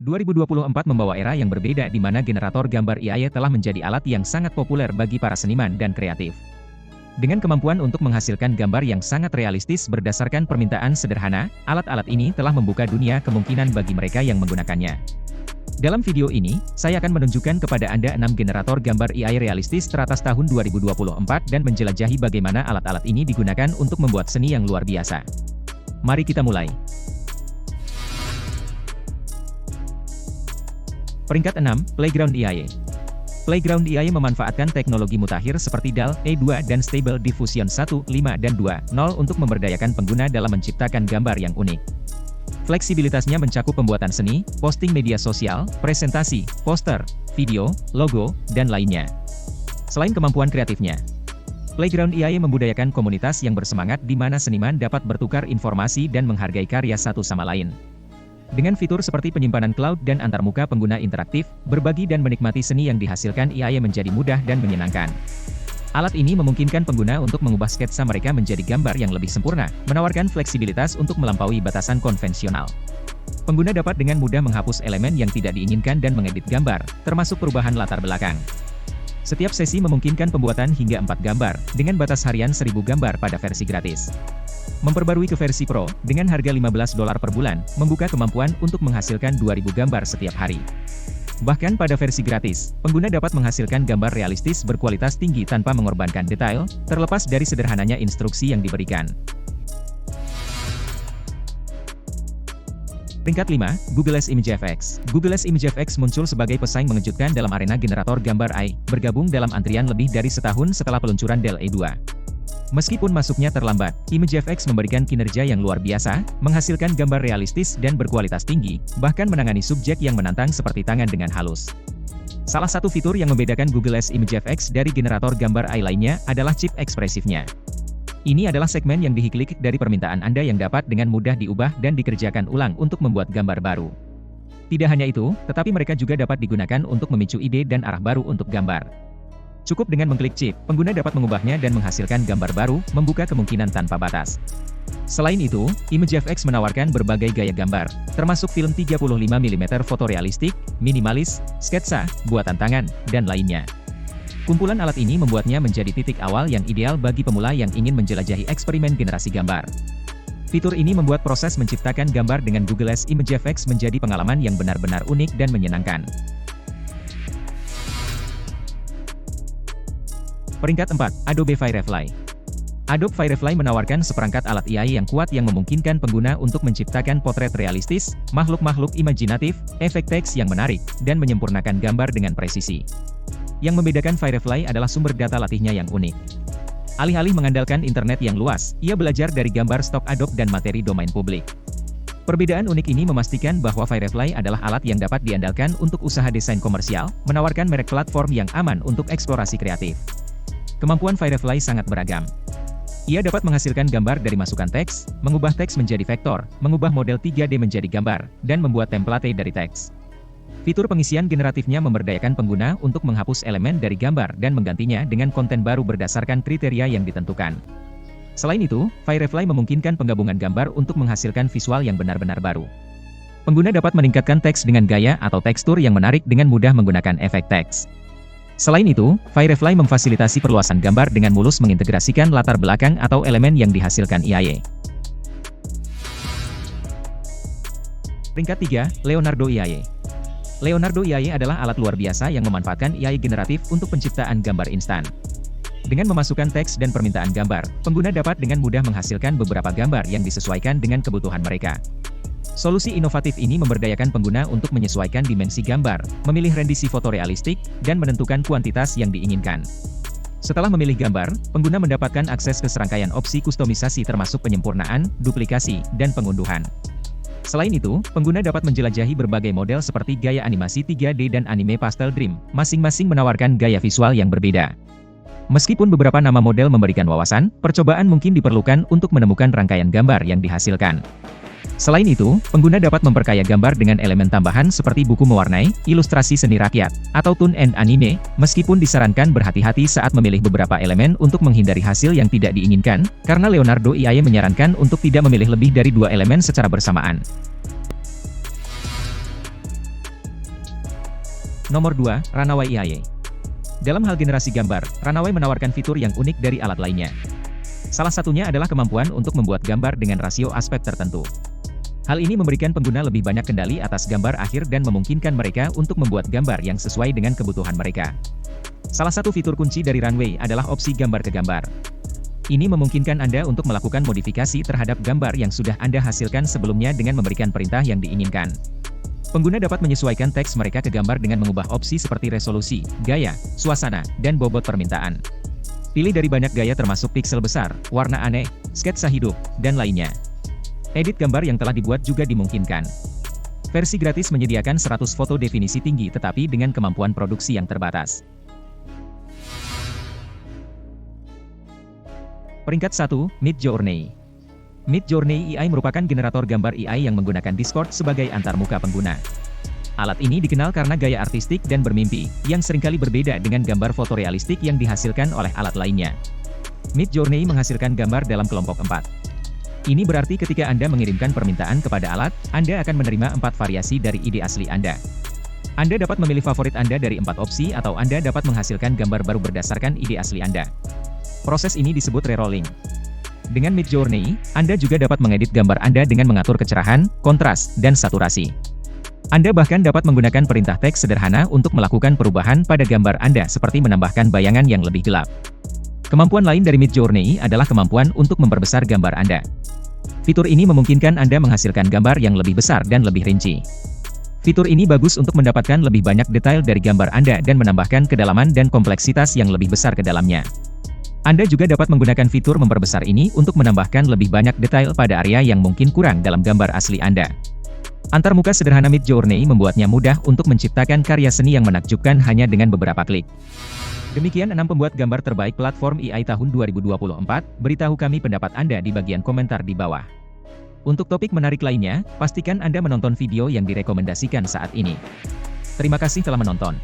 2024 membawa era yang berbeda di mana generator gambar AI telah menjadi alat yang sangat populer bagi para seniman dan kreatif. Dengan kemampuan untuk menghasilkan gambar yang sangat realistis berdasarkan permintaan sederhana, alat-alat ini telah membuka dunia kemungkinan bagi mereka yang menggunakannya. Dalam video ini, saya akan menunjukkan kepada Anda 6 generator gambar AI realistis teratas tahun 2024 dan menjelajahi bagaimana alat-alat ini digunakan untuk membuat seni yang luar biasa. Mari kita mulai. Peringkat 6, Playground AI. Playground AI memanfaatkan teknologi mutakhir seperti DAL, E2 dan Stable Diffusion 1, 5 dan 2, 0 untuk memberdayakan pengguna dalam menciptakan gambar yang unik. Fleksibilitasnya mencakup pembuatan seni, posting media sosial, presentasi, poster, video, logo, dan lainnya. Selain kemampuan kreatifnya, Playground AI membudayakan komunitas yang bersemangat di mana seniman dapat bertukar informasi dan menghargai karya satu sama lain. Dengan fitur seperti penyimpanan cloud dan antarmuka pengguna interaktif, berbagi dan menikmati seni yang dihasilkan AI menjadi mudah dan menyenangkan. Alat ini memungkinkan pengguna untuk mengubah sketsa mereka menjadi gambar yang lebih sempurna, menawarkan fleksibilitas untuk melampaui batasan konvensional. Pengguna dapat dengan mudah menghapus elemen yang tidak diinginkan dan mengedit gambar, termasuk perubahan latar belakang. Setiap sesi memungkinkan pembuatan hingga 4 gambar, dengan batas harian 1000 gambar pada versi gratis. Memperbarui ke versi Pro, dengan harga $15 per bulan, membuka kemampuan untuk menghasilkan 2000 gambar setiap hari. Bahkan pada versi gratis, pengguna dapat menghasilkan gambar realistis berkualitas tinggi tanpa mengorbankan detail, terlepas dari sederhananya instruksi yang diberikan. Peringkat 5, Google SimageFX. Google SimageFX muncul sebagai pesaing mengejutkan dalam arena generator gambar AI, bergabung dalam antrian lebih dari setahun setelah peluncuran DAL E2. Meskipun masuknya terlambat, ImageFX memberikan kinerja yang luar biasa, menghasilkan gambar realistis dan berkualitas tinggi, bahkan menangani subjek yang menantang seperti tangan dengan halus. Salah satu fitur yang membedakan Google SimageFX dari generator gambar AI lainnya adalah chip ekspresifnya. Ini adalah segmen yang diklik dari permintaan Anda yang dapat dengan mudah diubah dan dikerjakan ulang untuk membuat gambar baru. Tidak hanya itu, tetapi mereka juga dapat digunakan untuk memicu ide dan arah baru untuk gambar. Cukup dengan mengklik chip, pengguna dapat mengubahnya dan menghasilkan gambar baru, membuka kemungkinan tanpa batas. Selain itu, ImageFX menawarkan berbagai gaya gambar, termasuk film 35mm fotorealistik, minimalis, sketsa, buatan tangan, dan lainnya. Kumpulan alat ini membuatnya menjadi titik awal yang ideal bagi pemula yang ingin menjelajahi eksperimen generasi gambar. Fitur ini membuat proses menciptakan gambar dengan Google SimageFX menjadi pengalaman yang benar-benar unik dan menyenangkan. Peringkat 4, Adobe Firefly. Adobe Firefly menawarkan seperangkat alat AI yang kuat yang memungkinkan pengguna untuk menciptakan potret realistis, makhluk-makhluk imajinatif, efek teks yang menarik, dan menyempurnakan gambar dengan presisi. Yang membedakan Firefly adalah sumber data latihnya yang unik. Alih-alih mengandalkan internet yang luas, ia belajar dari gambar stok Adobe dan materi domain publik. Perbedaan unik ini memastikan bahwa Firefly adalah alat yang dapat diandalkan untuk usaha desain komersial, menawarkan merek platform yang aman untuk eksplorasi kreatif. Kemampuan Firefly sangat beragam. Ia dapat menghasilkan gambar dari masukan teks, mengubah teks menjadi vektor, mengubah model 3D menjadi gambar, dan membuat template dari teks. Fitur pengisian generatifnya memberdayakan pengguna untuk menghapus elemen dari gambar dan menggantinya dengan konten baru berdasarkan kriteria yang ditentukan. Selain itu, Firefly memungkinkan penggabungan gambar untuk menghasilkan visual yang benar-benar baru. Pengguna dapat meningkatkan teks dengan gaya atau tekstur yang menarik dengan mudah menggunakan efek teks. Selain itu, Firefly memfasilitasi perluasan gambar dengan mulus mengintegrasikan latar belakang atau elemen yang dihasilkan AI. Peringkat 3, Leonardo AI. Leonardo AI adalah alat luar biasa yang memanfaatkan AI generatif untuk penciptaan gambar instan. Dengan memasukkan teks dan permintaan gambar, pengguna dapat dengan mudah menghasilkan beberapa gambar yang disesuaikan dengan kebutuhan mereka. Solusi inovatif ini memberdayakan pengguna untuk menyesuaikan dimensi gambar, memilih rendisi foto realistik, dan menentukan kuantitas yang diinginkan. Setelah memilih gambar, pengguna mendapatkan akses ke serangkaian opsi kustomisasi termasuk penyempurnaan, duplikasi, dan pengunduhan. Selain itu, pengguna dapat menjelajahi berbagai model seperti gaya animasi 3D dan anime pastel dream, masing-masing menawarkan gaya visual yang berbeda. Meskipun beberapa nama model memberikan wawasan, percobaan mungkin diperlukan untuk menemukan rangkaian gambar yang dihasilkan. Selain itu, pengguna dapat memperkaya gambar dengan elemen tambahan seperti buku mewarnai, ilustrasi seni rakyat, atau tune and anime, meskipun disarankan berhati-hati saat memilih beberapa elemen untuk menghindari hasil yang tidak diinginkan, karena Leonardo AI menyarankan untuk tidak memilih lebih dari 2 elemen secara bersamaan. Nomor 2, Runway AI. Dalam hal generasi gambar, Runway menawarkan fitur yang unik dari alat lainnya. Salah satunya adalah kemampuan untuk membuat gambar dengan rasio aspek tertentu. Hal ini memberikan pengguna lebih banyak kendali atas gambar akhir dan memungkinkan mereka untuk membuat gambar yang sesuai dengan kebutuhan mereka. Salah satu fitur kunci dari Runway adalah opsi gambar ke gambar. Ini memungkinkan Anda untuk melakukan modifikasi terhadap gambar yang sudah Anda hasilkan sebelumnya dengan memberikan perintah yang diinginkan. Pengguna dapat menyesuaikan teks mereka ke gambar dengan mengubah opsi seperti resolusi, gaya, suasana, dan bobot permintaan. Pilih dari banyak gaya termasuk piksel besar, warna aneh, sketsa hidup, dan lainnya. Edit gambar yang telah dibuat juga dimungkinkan. Versi gratis menyediakan 100 foto definisi tinggi tetapi dengan kemampuan produksi yang terbatas. Peringkat 1, Midjourney. Midjourney AI merupakan generator gambar AI yang menggunakan Discord sebagai antarmuka pengguna. Alat ini dikenal karena gaya artistik dan bermimpi, yang seringkali berbeda dengan gambar fotorealistik yang dihasilkan oleh alat lainnya. Midjourney menghasilkan gambar dalam kelompok 4. Ini berarti ketika Anda mengirimkan permintaan kepada alat, Anda akan menerima 4 variasi dari ide asli Anda. Anda dapat memilih favorit Anda dari 4 opsi atau Anda dapat menghasilkan gambar baru berdasarkan ide asli Anda. Proses ini disebut rerolling. Dengan Midjourney, Anda juga dapat mengedit gambar Anda dengan mengatur kecerahan, kontras, dan saturasi. Anda bahkan dapat menggunakan perintah teks sederhana untuk melakukan perubahan pada gambar Anda seperti menambahkan bayangan yang lebih gelap. Kemampuan lain dari Midjourney adalah kemampuan untuk memperbesar gambar Anda. Fitur ini memungkinkan Anda menghasilkan gambar yang lebih besar dan lebih rinci. Fitur ini bagus untuk mendapatkan lebih banyak detail dari gambar Anda dan menambahkan kedalaman dan kompleksitas yang lebih besar ke dalamnya. Anda juga dapat menggunakan fitur memperbesar ini untuk menambahkan lebih banyak detail pada area yang mungkin kurang dalam gambar asli Anda. Antarmuka sederhana Midjourney membuatnya mudah untuk menciptakan karya seni yang menakjubkan hanya dengan beberapa klik. Demikian 6 pembuat gambar terbaik platform AI tahun 2024, beritahu kami pendapat Anda di bagian komentar di bawah. Untuk topik menarik lainnya, pastikan Anda menonton video yang direkomendasikan saat ini. Terima kasih telah menonton.